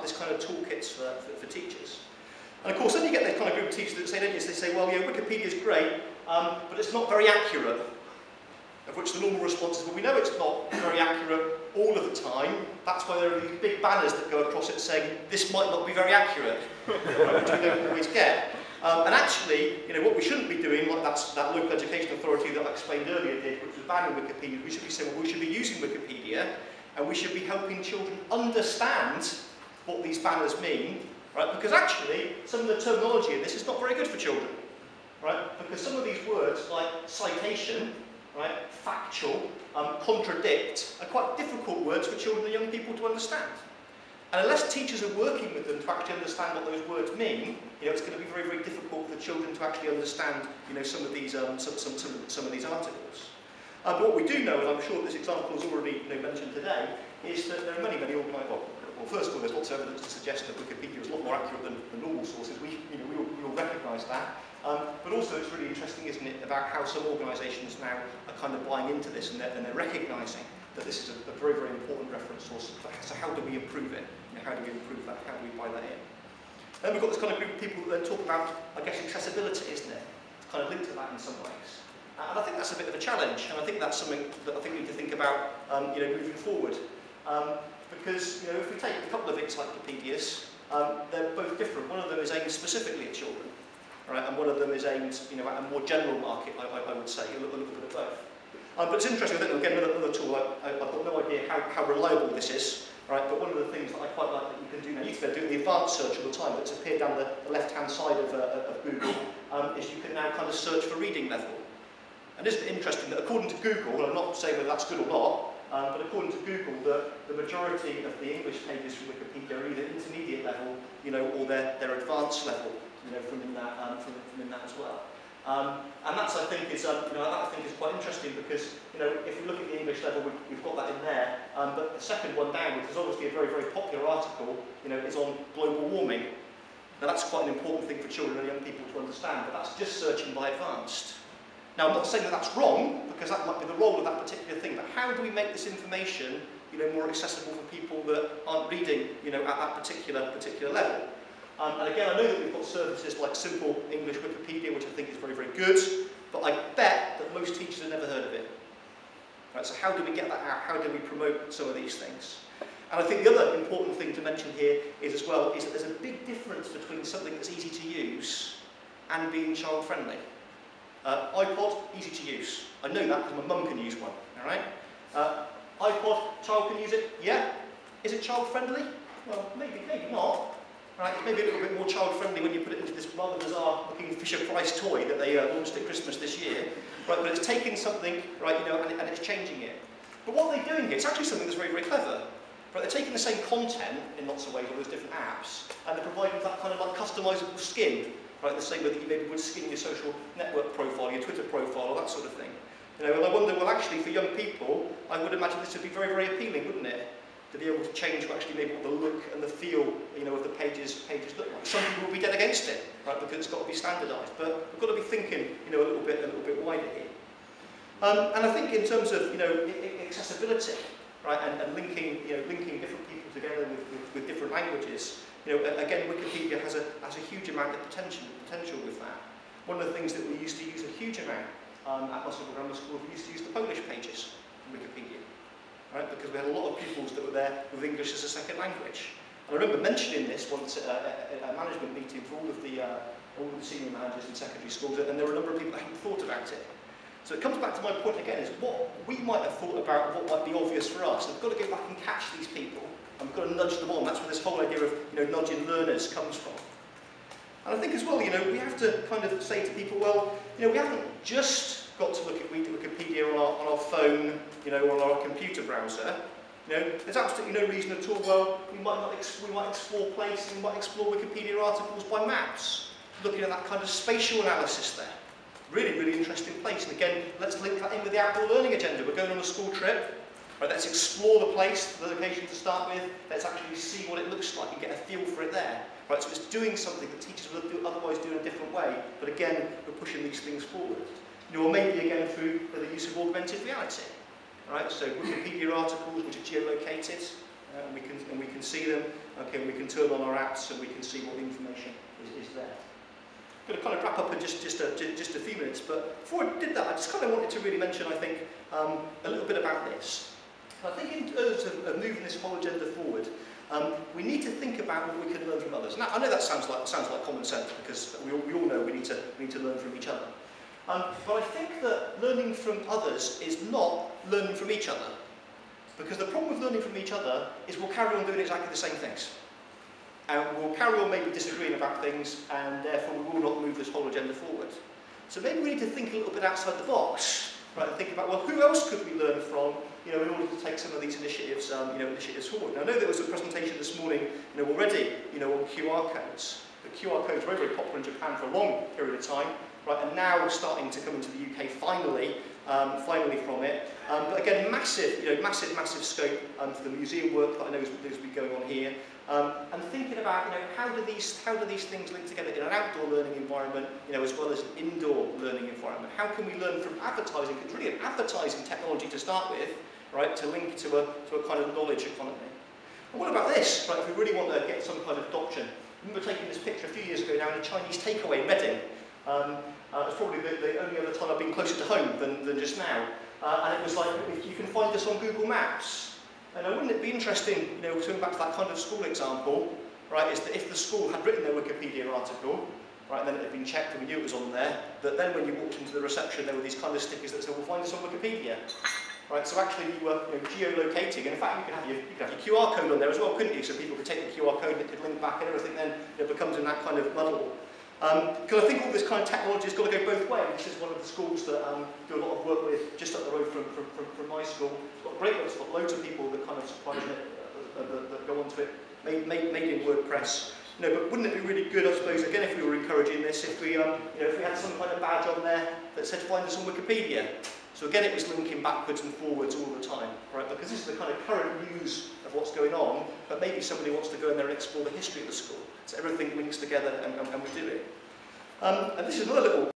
up this kind of toolkits for teachers. And of course, then you get that kind of group of teachers that say, don't you, they say, well, yeah, Wikipedia is great, but it's not very accurate. Of which the normal response is, well, we know it's not very accurate all of the time. That's why there are these big banners that go across it saying, this might not be very accurate, which we don't always get. And actually, you know, what we shouldn't be doing, like that local education authority that I explained earlier did, which was banning Wikipedia, we should be saying, well, we should be using Wikipedia, and we should be helping children understand what these banners mean, right? Because actually, some of the terminology in this is not very good for children, right? Because some of these words, like citation, right, factual, contradict, are quite difficult words for children and young people to understand. And unless teachers are working with them to actually understand what those words mean, you know, it's going to be very, very difficult for the children to actually understand, you know, some of these some of these articles. But what we do know, and I'm sure this example is already, you know, mentioned today, is that there are many, many organisations. Well, first of all, there's lots of evidence to suggest that Wikipedia is a lot more accurate than normal sources. We all recognise that. But also it's really interesting, isn't it, about how some organisations now are kind of buying into this and they're recognising that this is a very, very important reference source. So how do we improve it? You know, how do we improve that? How do we buy that in? Then we've got this kind of group of people that then talk about, I guess, accessibility, isn't it? It's kind of linked to that in some ways. And I think that's a bit of a challenge, and I think that's something that I think we need to think about, you know, moving forward. Because, you know, if we take a couple of encyclopedias, they're both different. One of them is aimed specifically at children. Right, and one of them is aimed, you know, at a more general market, I would say, a little bit of both. But it's interesting, I think, again, another tool, I've got no idea how reliable this is, right, but one of the things that I quite like that you can do now, you can do the advanced search all the time, but it's appeared down the left-hand side of Google, is you can now kind of search for reading level. And isn't it interesting that according to Google, I'm not saying whether that's good or not, but according to Google, the majority of the English pages from Wikipedia are either intermediate level, you know, or they're advanced level. You know, from in that as well, and that's I think is you know, that I think is quite interesting because, you know, if we look at the English level, we've got that in there, but the second one down, which is obviously a very, very popular article, you know, is on global warming. Now that's quite an important thing for children and young people to understand, but that's just searching by advanced. Now I'm not saying that that's wrong, because that might be the role of that particular thing, but how do we make this information, you know, more accessible for people that aren't reading, you know, at that particular level? And again, I know that we've got services like Simple English Wikipedia, which I think is very, very good, but I bet that most teachers have never heard of it. Right, so how do we get that out? How do we promote some of these things? And I think the other important thing to mention here is as well, is that there's a big difference between something that's easy to use and being child-friendly. iPod, easy to use. I know that because my mum can use one, all right? iPod, child can use it, yeah. Is it child-friendly? Well, maybe not. Right, it's maybe a little bit more child-friendly when you put it into this rather bizarre-looking Fisher-Price toy that they launched at Christmas this year. Right, but it's taking something, right, you know, and it's changing it. But what they're doing here, it's actually something that's very, very clever. Right, they're taking the same content in lots of ways, all those different apps, and they're providing that kind of like customisable skin, right, the same way that you maybe would skin your social network profile, your Twitter profile, or that sort of thing. You know, and I wonder, well, actually, for young people, I would imagine this would be very, very appealing, wouldn't it? To be able to change actually maybe what the look and the feel, you know, of the pages look like. Some people will be dead against it, right, because it's got to be standardised. But we've got to be thinking, you know, a little bit wider here. And I think in terms of, you know, accessibility, right, and linking different people together with different languages, you know, again, Wikipedia has a huge amount of potential with that. One of the things that we used to use a huge amount at Musselburgh Grammar School, we used to use the Polish pages in Wikipedia. Right, because we had a lot of pupils that were there with English as a second language. And I remember mentioning this once at a management meeting for all of the senior managers in secondary schools, and there were a number of people that hadn't thought about it. So it comes back to my point again, is what we might have thought about, what might be obvious for us. And we've got to go back and catch these people, and we've got to nudge them on. That's where this whole idea of, you know, nudging learners comes from. And I think as well, you know, we have to kind of say to people, well, you know, we haven't just got to look at Wikipedia on our phone, you know, or on our computer browser. You know, there's absolutely no reason at all. Well, we might explore places, we might explore Wikipedia articles by maps, looking at that kind of spatial analysis there. Really, really interesting place. And again, let's link that in with the outdoor learning agenda. We're going on a school trip. Right, let's explore the place, the location to start with. Let's actually see what it looks like and get a feel for it there. Right, so it's doing something that teachers would otherwise do in a different way. But again, we're pushing these things forward. You know, or maybe again through the use of augmented reality. Right, so Wikipedia articles which are geolocated, and we can see them. Okay, and we can turn on our apps and we can see what the information is there. I'm going to kind of wrap up in just a few minutes, but before I did that, I just kind of wanted to really mention, I think, a little bit about this. I think in terms of moving this whole agenda forward, we need to think about what we can learn from others. Now, I know that sounds like common sense, because we all know we need to learn from each other. But I think that learning from others is not learning from each other. Because the problem with learning from each other is we'll carry on doing exactly the same things. And we'll carry on maybe disagreeing about things, and therefore we will not move this whole agenda forward. So maybe we need to think a little bit outside the box, right, and think about, well, who else could we learn from, in order to take some of these initiatives, initiatives forward. Now, I know there was a presentation this morning, already, on QR codes. The QR codes were very, very popular in Japan for a long period of time, right, and now starting to come into the UK finally from it. But again, massive scope for the museum work that I know is been going on here. And thinking about, how do these things link together in an outdoor learning environment, as well as an indoor learning environment? How can we learn from advertising? It's really an advertising technology to start with, right, to link to a kind of knowledge economy. And what about this, right? If we really want to get some kind of adoption, I remember taking this picture a few years ago now in a Chinese takeaway in Reading. It's probably the only other time I've been closer to home than just now. And it was like, if you can find us on Google Maps. And wouldn't it be interesting, going back to that kind of school example, right, is that if the school had written their Wikipedia article, right, and then it had been checked and we knew it was on there, that then when you walked into the reception there were these kind of stickers that said, well, find us on Wikipedia. Right, so actually you were geolocating, and in fact you could have your QR code on there as well, couldn't you? So people could take the QR code and it could link back, and everything then becomes in that kind of muddle. Because I think all this kind of technology has got to go both ways. This is one of the schools that do a lot of work with, just up the road from my school. It's got great, it's got loads of people that kind of surprise me that go onto it, made in WordPress. But wouldn't it be really good, I suppose, again, if we were encouraging this, if we had some kind of badge on there that said find us on Wikipedia. So again, it was linking backwards and forwards all the time, right? Because this is the kind of current news of what's going on, but maybe somebody wants to go in there and explore the history of the school. So everything links together and we do it. And this is another little